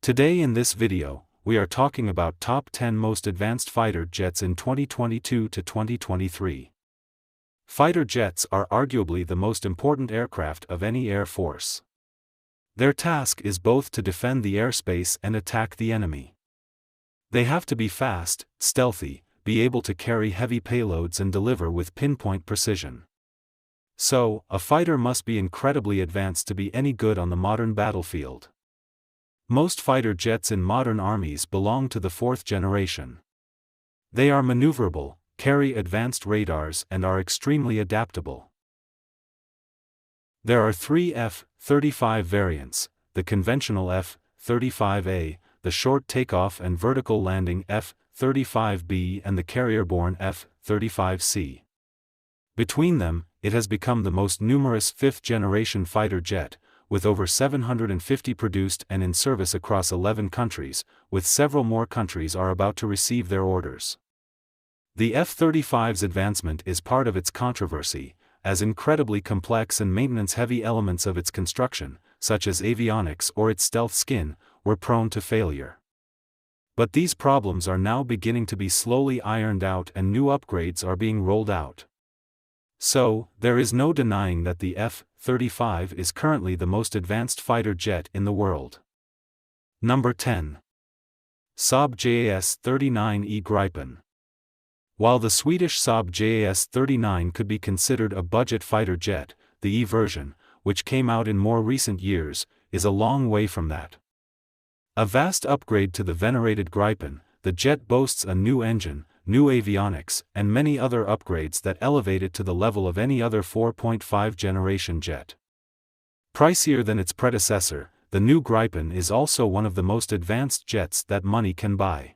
Today in this video, we are talking about top 10 most advanced fighter jets in 2022 to 2023. Fighter jets are arguably the most important aircraft of any air force. Their task is both to defend the airspace and attack the enemy. They have to be fast, stealthy, be able to carry heavy payloads and deliver with pinpoint precision. So, a fighter must be incredibly advanced to be any good on the modern battlefield. Most fighter jets in modern armies belong to the fourth generation. They are maneuverable, carry advanced radars and are extremely adaptable. There are three F-35 variants: the conventional F-35A, the short takeoff and vertical landing F-35B and the carrier-borne F-35C. Between them, it has become the most numerous fifth-generation fighter jet, with over 750 produced and in service across 11 countries, with several more countries are about to receive their orders. The F-35's advancement is part of its controversy, as incredibly complex and maintenance-heavy elements of its construction, such as avionics or its stealth skin, were prone to failure. But these problems are now beginning to be slowly ironed out and new upgrades are being rolled out. So, there is no denying that the F-35 is currently the most advanced fighter jet in the world. Number 10. Saab JAS-39E Gripen. While the Swedish Saab JAS-39 could be considered a budget fighter jet, the E version, which came out in more recent years, is a long way from that. A vast upgrade to the venerated Gripen, the jet boasts a new engine, new avionics, and many other upgrades that elevate it to the level of any other 4.5-generation jet. Pricier than its predecessor, the new Gripen is also one of the most advanced jets that money can buy.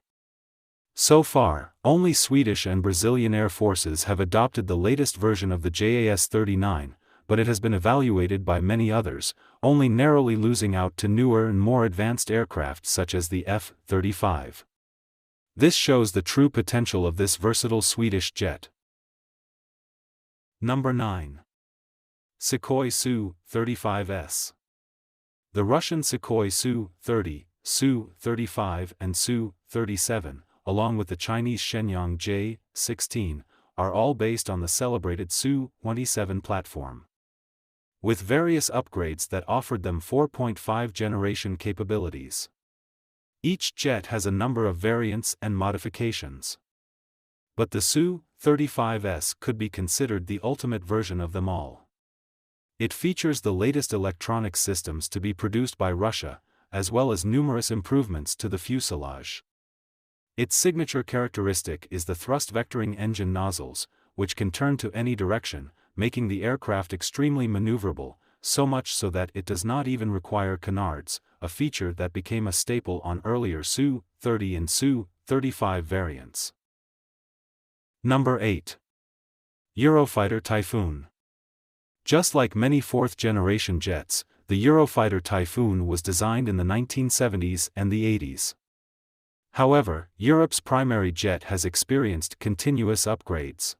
So far, only Swedish and Brazilian air forces have adopted the latest version of the JAS-39, but it has been evaluated by many others, only narrowly losing out to newer and more advanced aircraft such as the F-35. This shows the true potential of this versatile Swedish jet. Number 9. Sukhoi Su-35S. The Russian Sukhoi Su-30, Su-35 and Su-37, along with the Chinese Shenyang J-16, are all based on the celebrated Su-27 platform, with various upgrades that offered them 4.5-generation capabilities. Each jet has a number of variants and modifications. But the Su-35S could be considered the ultimate version of them all. It features the latest electronic systems to be produced by Russia, as well as numerous improvements to the fuselage. Its signature characteristic is the thrust vectoring engine nozzles, which can turn to any direction, making the aircraft extremely maneuverable, so much so that it does not even require canards, a feature that became a staple on earlier Su-30 and Su-35 variants. Number 8. Eurofighter Typhoon. Just like many fourth-generation jets, the Eurofighter Typhoon was designed in the 1970s and the 80s. However, Europe's primary jet has experienced continuous upgrades.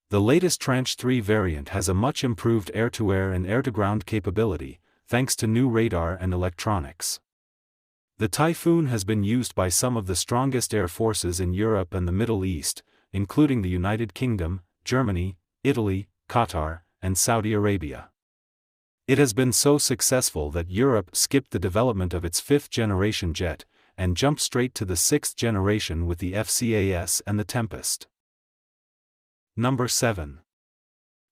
The latest Tranche 3 variant has a much improved air-to-air and air-to-ground capability, thanks to new radar and electronics. The Typhoon has been used by some of the strongest air forces in Europe and the Middle East, including the United Kingdom, Germany, Italy, Qatar, and Saudi Arabia. It has been so successful that Europe skipped the development of its fifth-generation jet, and jumped straight to the sixth generation with the FCAS and the Tempest. Number 7.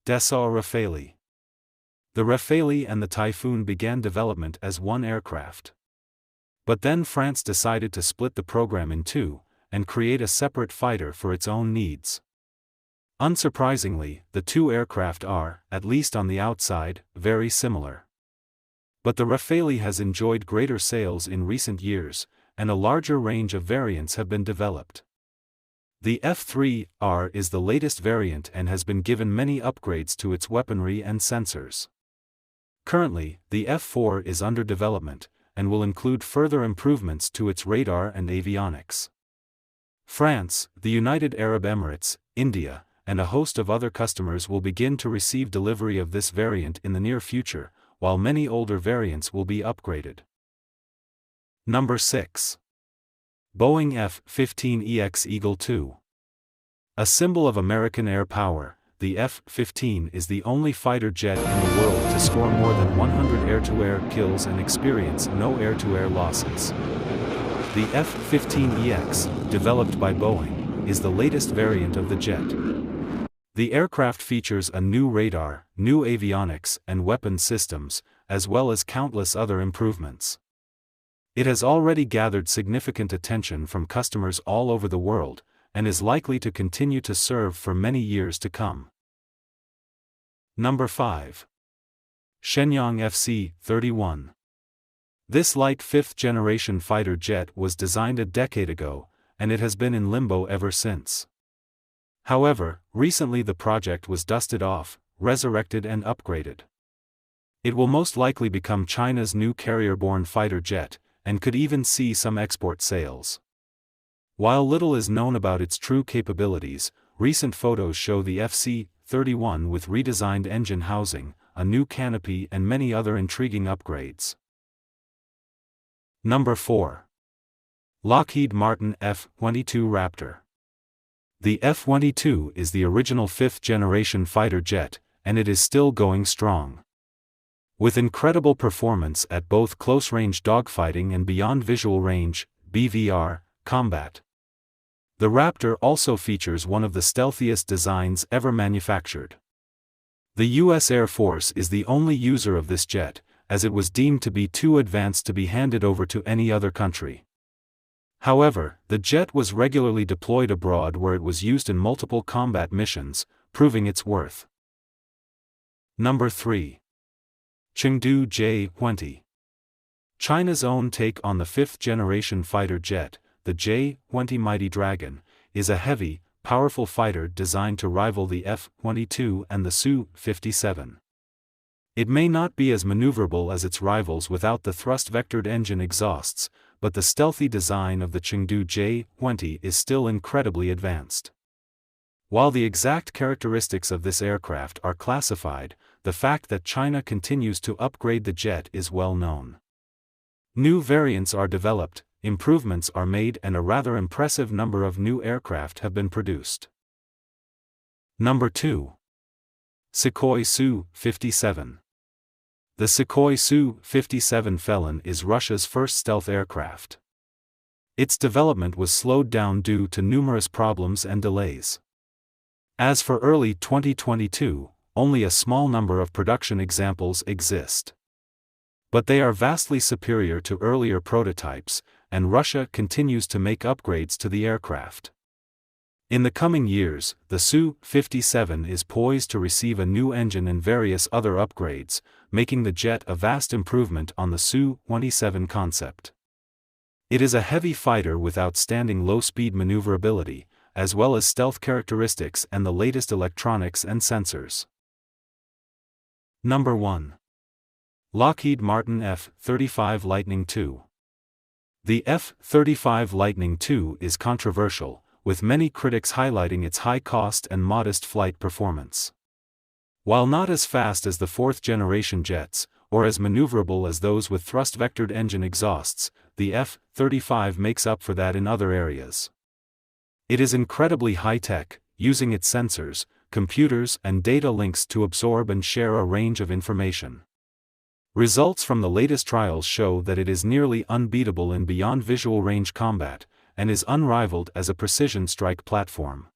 Dassault Rafale. The Rafale and the Typhoon began development as one aircraft. But then France decided to split the program in two, and create a separate fighter for its own needs. Unsurprisingly, the two aircraft are, at least on the outside, very similar. But the Rafale has enjoyed greater sales in recent years, and a larger range of variants have been developed. The F-3R is the latest variant and has been given many upgrades to its weaponry and sensors. Currently, the F-4 is under development, and will include further improvements to its radar and avionics. France, the United Arab Emirates, India, and a host of other customers will begin to receive delivery of this variant in the near future, while many older variants will be upgraded. Number 6. Boeing F-15EX Eagle II. A symbol of American air power, the F-15 is the only fighter jet in the world to score more than 100 air-to-air kills and experience no air-to-air losses. The F-15EX, developed by Boeing, is the latest variant of the jet. The aircraft features a new radar, new avionics and weapon systems, as well as countless other improvements. It has already gathered significant attention from customers all over the world, and is likely to continue to serve for many years to come. Number 5. Shenyang FC-31. This light fifth-generation fighter jet was designed a decade ago, and it has been in limbo ever since. However, recently the project was dusted off, resurrected and upgraded. It will most likely become China's new carrier-borne fighter jet, and could even see some export sales. While little is known about its true capabilities, recent photos show the FC-31 with redesigned engine housing, a new canopy and many other intriguing upgrades. Number 4. Lockheed Martin F-22 Raptor. The F-22 is the original fifth-generation fighter jet, and it is still going strong. With incredible performance at both close-range dogfighting and beyond visual range (BVR) combat. The Raptor also features one of the stealthiest designs ever manufactured. The U.S. Air Force is the only user of this jet, as it was deemed to be too advanced to be handed over to any other country. However, the jet was regularly deployed abroad where it was used in multiple combat missions, proving its worth. Number 3. Chengdu J-20. China's own take on the fifth-generation fighter jet, the J-20 Mighty Dragon, is a heavy, powerful fighter designed to rival the F-22 and the Su-57. It may not be as maneuverable as its rivals without the thrust-vectored engine exhausts, but the stealthy design of the Chengdu J-20 is still incredibly advanced. While the exact characteristics of this aircraft are classified, the fact that China continues to upgrade the jet is well known. New variants are developed, improvements are made and a rather impressive number of new aircraft have been produced. Number 2. Sukhoi Su-57. The Sukhoi Su-57 Felon is Russia's first stealth aircraft. Its development was slowed down due to numerous problems and delays. As for early 2022, only a small number of production examples exist. But they are vastly superior to earlier prototypes, and Russia continues to make upgrades to the aircraft. In the coming years, the Su-57 is poised to receive a new engine and various other upgrades, making the jet a vast improvement on the Su-27 concept. It is a heavy fighter with outstanding low-speed maneuverability, as well as stealth characteristics and the latest electronics and sensors. Number 1. Lockheed Martin F-35 Lightning II. The F-35 Lightning II is controversial, with many critics highlighting its high cost and modest flight performance. While not as fast as the fourth-generation jets, or as maneuverable as those with thrust-vectored engine exhausts, the F-35 makes up for that in other areas. It is incredibly high-tech, using its sensors, computers and data links to absorb and share a range of information. Results from the latest trials show that it is nearly unbeatable in beyond visual range combat, and is unrivaled as a precision strike platform.